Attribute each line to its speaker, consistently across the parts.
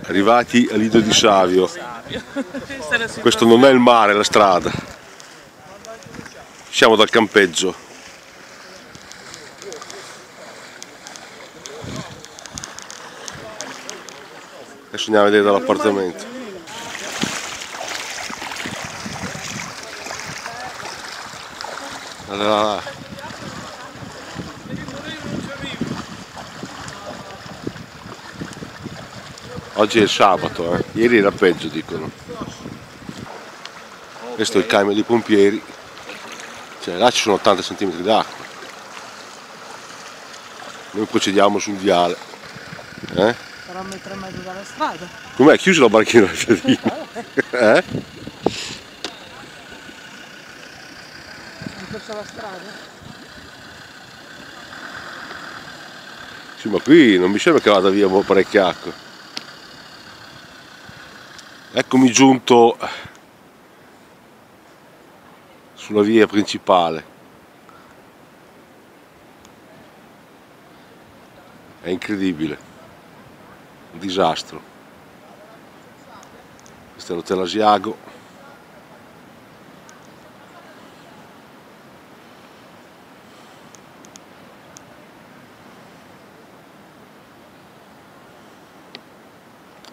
Speaker 1: Arrivati al Lido di Savio. Questo non è il mare, è la strada. Siamo dal campeggio. Adesso andiamo a vedere dall'appartamento. Allora. Oggi è il sabato, ieri era peggio, dicono. Questo è il camion dei pompieri, cioè là ci sono 80 cm d'acqua. Noi procediamo sul viale.
Speaker 2: Sarà a metro e mezzo dalla strada.
Speaker 1: Com'è? Chiusa la barchina del fiatino?
Speaker 2: È chiusa la strada?
Speaker 1: Sì, ma qui non mi sembra che vada via parecchia acqua. Eccomi giunto sulla via principale. È incredibile, un disastro. Questo è l'hotel Asiago.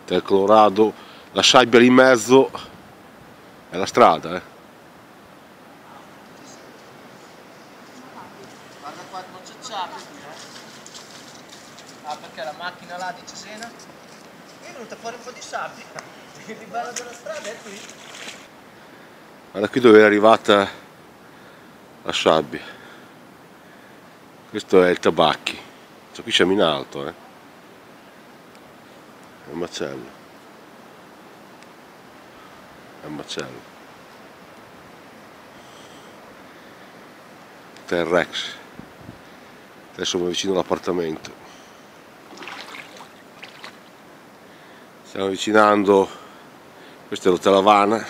Speaker 1: Hotel Colorado, la sabbia lì in mezzo è la strada,
Speaker 2: Guarda qua, non c'è sabbia qui, Ah, perché la macchina là di Cesena è venuta fuori un po' di sabbia. Il livello della strada è qui.
Speaker 1: Guarda qui dove è arrivata la sabbia. Questo è il Tabacchi. Cioè, qui siamo in alto, È un macello. È un macello. Hotel Rex. Adesso sono vicino all'appartamento. Stiamo avvicinando. Questo è l'Hotel Havana.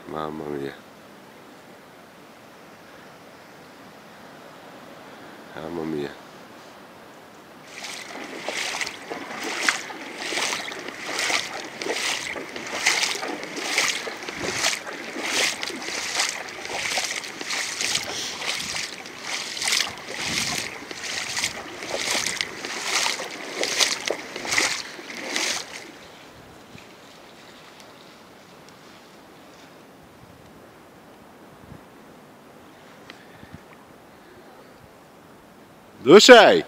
Speaker 1: Mamma mia. Mamma mia. Dove sei?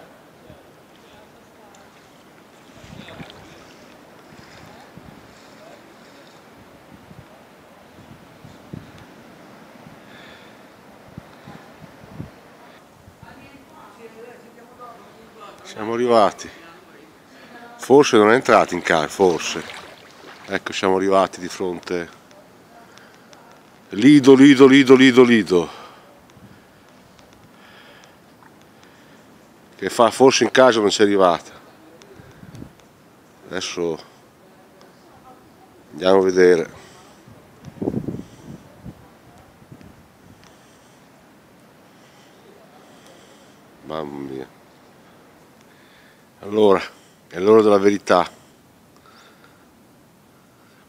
Speaker 1: Siamo arrivati. Forse non è entrato in casa, forse. Ecco, siamo arrivati di fronte. Lido, Lido, Lido, Lido, Lido. Che fa forse in casa non c'è arrivata. Adesso andiamo a vedere. Mamma mia. Allora, è l'ora della verità.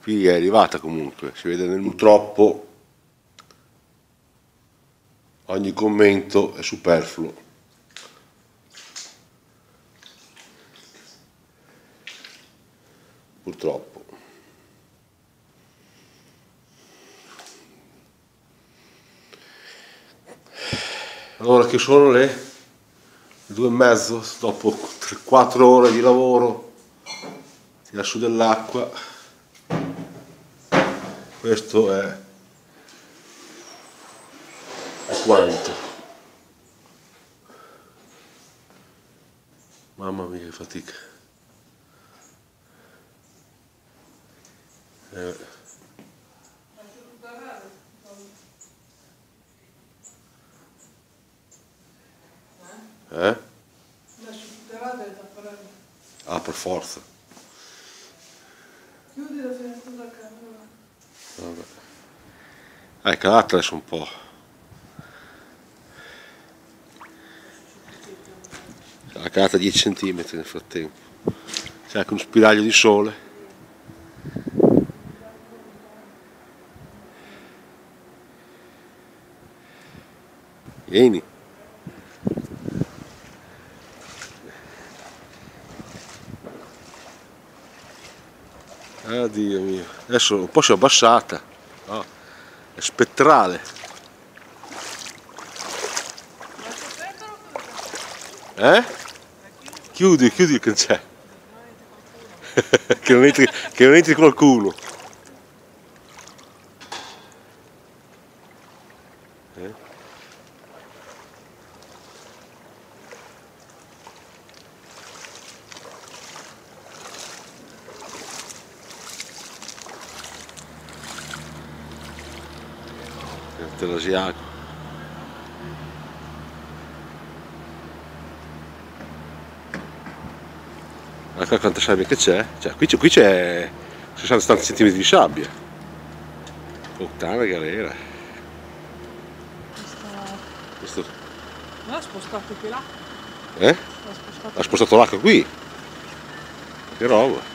Speaker 1: Qui è arrivata comunque, si vede purtroppo ogni commento è superfluo. Purtroppo. Allora che sono le 2:30, dopo 4 ore di lavoro, tira su dell'acqua. Questo è quanto. Mamma mia che fatica. Ah, per forza.
Speaker 2: Chiudi la finestra da camera.
Speaker 1: Vabbè. Calatela adesso un po'. La calata 10 cm nel frattempo. c'è anche uno spiraglio di sole. Vieni. Dio mio, adesso un po' si è abbassata, no? È spettrale. Chiudi il cancello. che non entri qualcuno. L'asiaco. Guarda quanta sabbia che c'è, cioè, qui c'è 60 cm di sabbia. Puttana galera. Questo...
Speaker 2: No, ha spostato qui là.
Speaker 1: Ha spostato l'acqua qui. Che roba.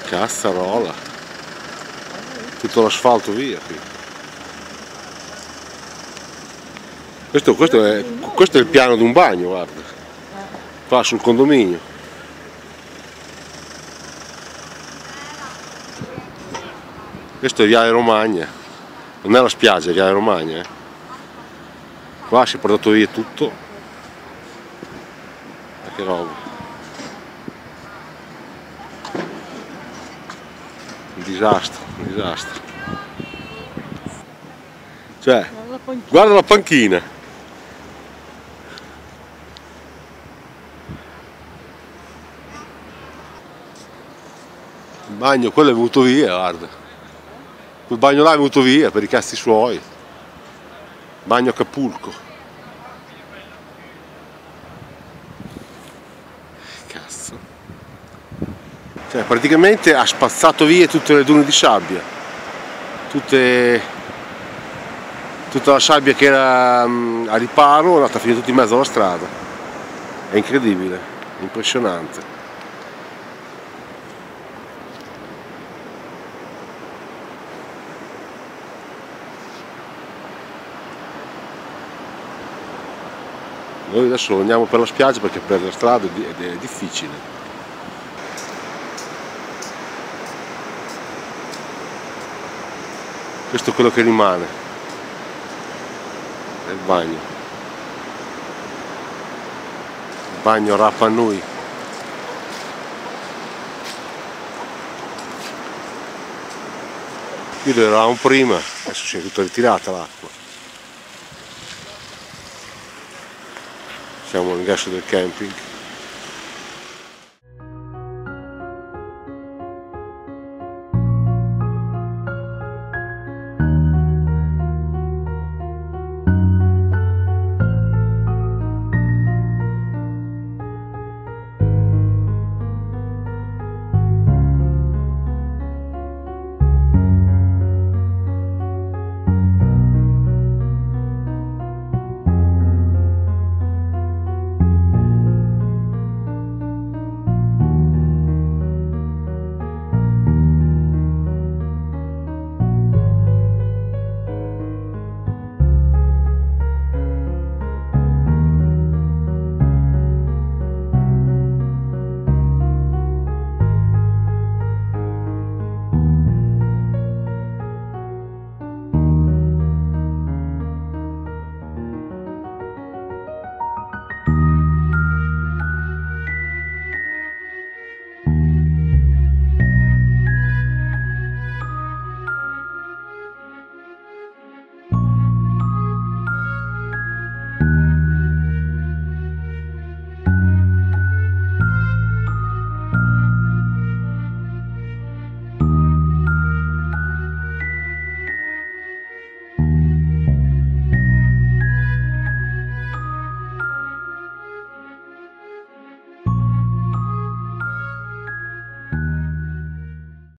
Speaker 1: Cazzarola, tutto l'asfalto via qui. Questo è il piano di un bagno, guarda, qua sul condominio. Questo è Viale Romagna, non è la spiaggia, è Viale Romagna. Qua si è portato via tutto. Ma che roba. Un disastro, un disastro. Cioè, guarda la panchina. Il bagno, quello è venuto via, guarda. Quel bagno là è venuto via per i cazzi suoi. Bagno Acapulco. Cazzo. Cioè, praticamente ha spazzato via tutte le dune di sabbia, tutta la sabbia che era a riparo è andata a finire tutta in mezzo alla strada. È incredibile, è impressionante. Noi adesso andiamo per la spiaggia perché per la strada è difficile. Questo è quello che rimane, è il bagno Rapa Nui. Qui dove eravamo prima, adesso si è tutta ritirata l'acqua. Siamo all'ingresso del camping.